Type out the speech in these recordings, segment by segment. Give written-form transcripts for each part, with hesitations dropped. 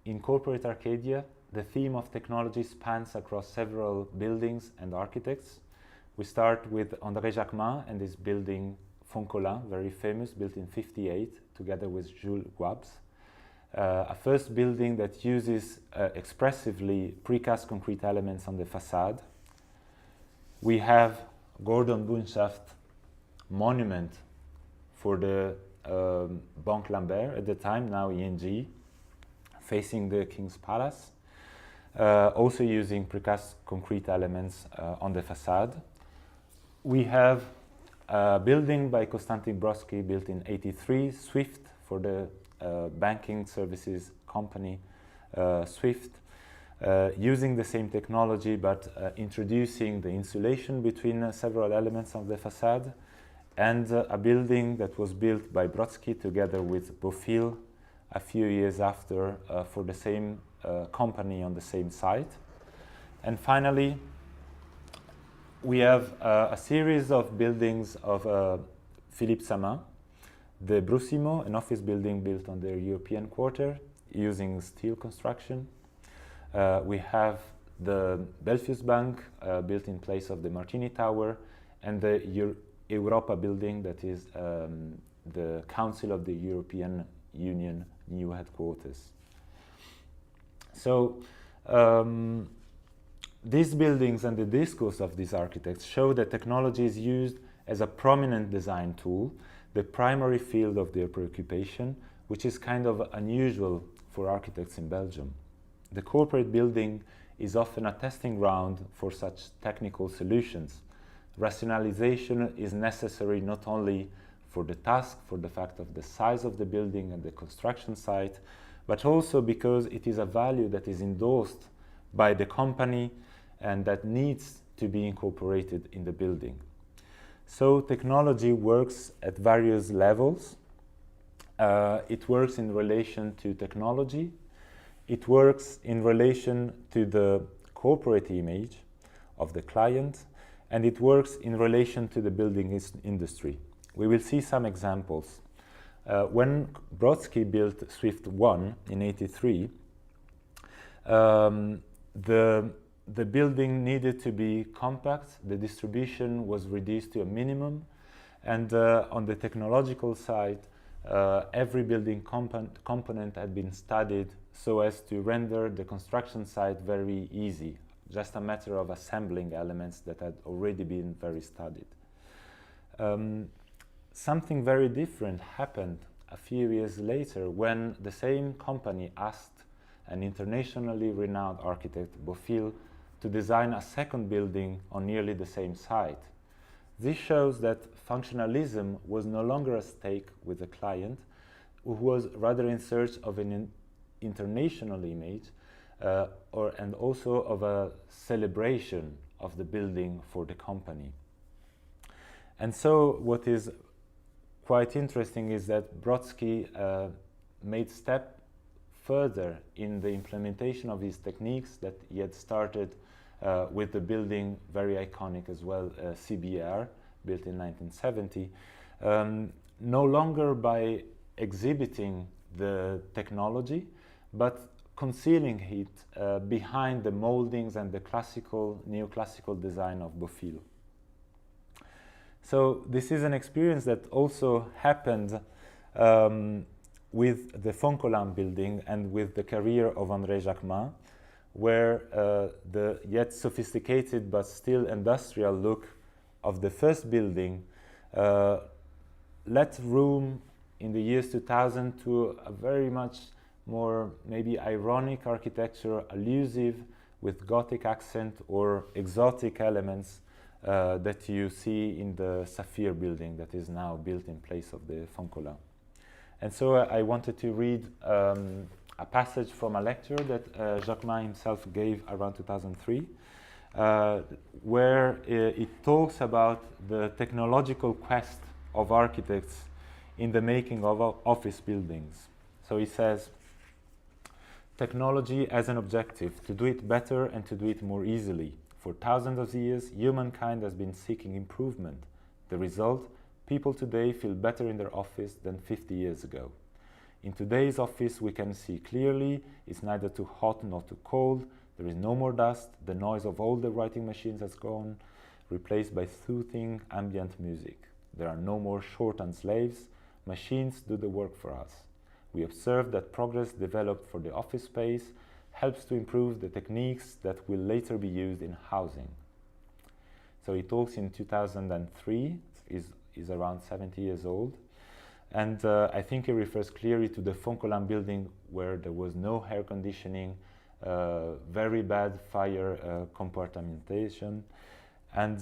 in corporate Arcadia, the theme of technology spans across several buildings and architects. We start with André Jacquemin and his building Foncolin, very famous, built in '58, together with Jules Guabs. A first building that uses expressively precast concrete elements on the facade. We have Gordon Bunshaft monument for the Banque Lambert at the time, now ING, facing the King's Palace, also using precast concrete elements on the facade. We have a building by Konstantin Brodsky built in '83, Swift, for the banking services company Swift, using the same technology but introducing the insulation between several elements of the facade, and a building that was built by Brodsky together with Beaufil a few years after for the same company on the same site. And finally, we have a series of buildings of Philippe Samin, the Brusimo, an office building built on the European quarter using steel construction. We have the Belfius Bank built in place of the Martini Tower, and the Europa building that is the Council of the European Union new headquarters. So these buildings and the discourse of these architects show that technology is used as a prominent design tool, the primary field of their preoccupation, which is kind of unusual for architects in Belgium. The corporate building is often a testing ground for such technical solutions. Rationalization is necessary not only for the task, for the fact of the size of the building and the construction site, but also because it is a value that is endorsed by the company and that needs to be incorporated in the building. So technology works at various levels. It works in relation to technology. It works in relation to the corporate image of the client, and it works in relation to the building industry. We will see some examples. When Brodsky built Swift 1 in '83, the building needed to be compact, the distribution was reduced to a minimum, and on the technological side, every building component had been studied so as to render the construction site very easy, just a matter of assembling elements that had already been very studied. Something very different happened a few years later when the same company asked an internationally renowned architect, Beaufil, to design a second building on nearly the same site. This shows that functionalism was no longer at stake with the client, who was rather in search of an international image and also of a celebration of the building for the company. And so what is quite interesting is that Brodsky made step further in the implementation of his techniques that he had started with the building, very iconic as well, CBR, built in 1970, no longer by exhibiting the technology, but concealing it behind the moldings and the neoclassical design of Beaufil. So this is an experience that also happened with the Foncolin building and with the career of André Jacquemin, where the yet sophisticated but still industrial look of the first building let room in the years 2000 to a very much more maybe ironic architecture, allusive with Gothic accent or exotic elements that you see in the Saphir building that is now built in place of the Foncolin. And so I wanted to read a passage from a lecture that Jacquemin himself gave around 2003, where it talks about the technological quest of architects in the making of office buildings. So he says, technology as an objective, to do it better and to do it more easily. For thousands of years, humankind has been seeking improvement. The result, people today feel better in their office than 50 years ago. In today's office, we can see clearly it's neither too hot nor too cold. There is no more dust. The noise of all the writing machines has gone, replaced by soothing ambient music. There are no more shorthand slaves. Machines do the work for us. We observe that progress developed for the office space helps to improve the techniques that will later be used in housing. So he talks in 2003, is around 70 years old. And I think he refers clearly to the Foncolin building where there was no air conditioning, very bad fire compartmentation. And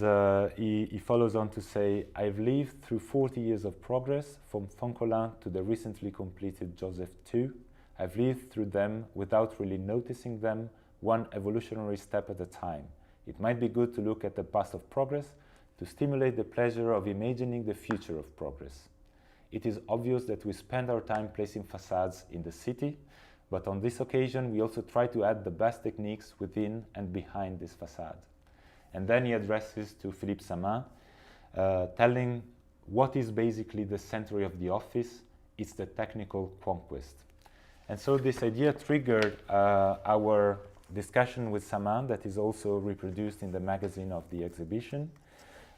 he follows on to say, I've lived through 40 years of progress from Foncolin to the recently completed Joseph II. I've lived through them without really noticing them, one evolutionary step at a time. It might be good to look at the past of progress to stimulate the pleasure of imagining the future of progress. It is obvious that we spend our time placing facades in the city, but on this occasion we also try to add the best techniques within and behind this facade. And then he addresses to Philippe Samin, telling what is basically the center of the office. It's the technical conquest. And so this idea triggered our discussion with Samin that is also reproduced in the magazine of the exhibition.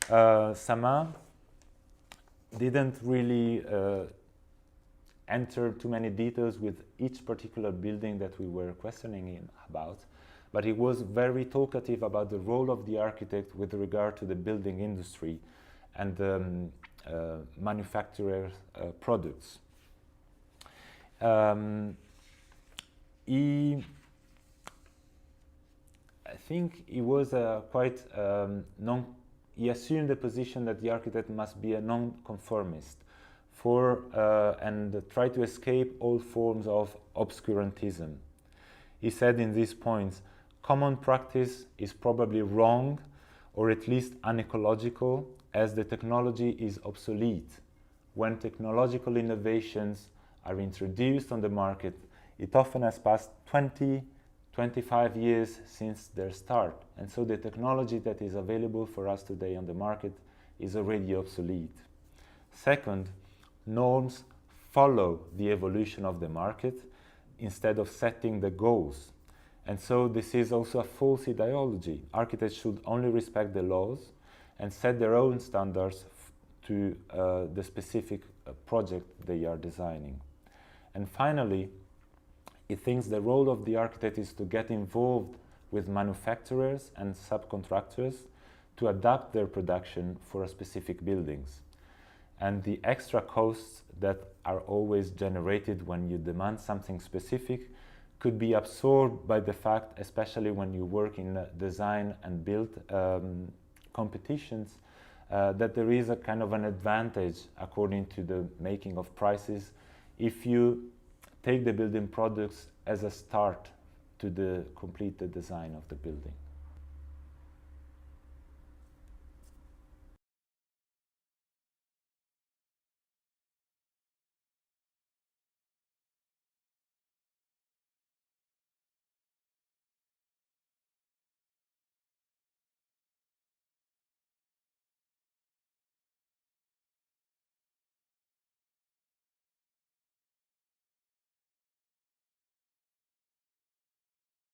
Samin didn't really enter too many details with each particular building that we were questioning him about, but he was very talkative about the role of the architect with regard to the building industry and manufacturer products. I think he was quite he assumed the position that the architect must be a non-conformist and try to escape all forms of obscurantism. He said in these points, common practice is probably wrong or at least unecological as the technology is obsolete. When technological innovations are introduced on the market, it often has passed 25 years since their start, and so the technology that is available for us today on the market is already obsolete. Second, norms follow the evolution of the market instead of setting the goals. And so this is also a false ideology. Architects should only respect the laws and set their own standards to the specific project they are designing. And finally, he thinks the role of the architect is to get involved with manufacturers and subcontractors to adapt their production for specific buildings. And the extra costs that are always generated when you demand something specific could be absorbed by the fact, especially when you work in design and build competitions, that there is a kind of an advantage according to the making of prices if you take the building products as a start to complete the design of the building.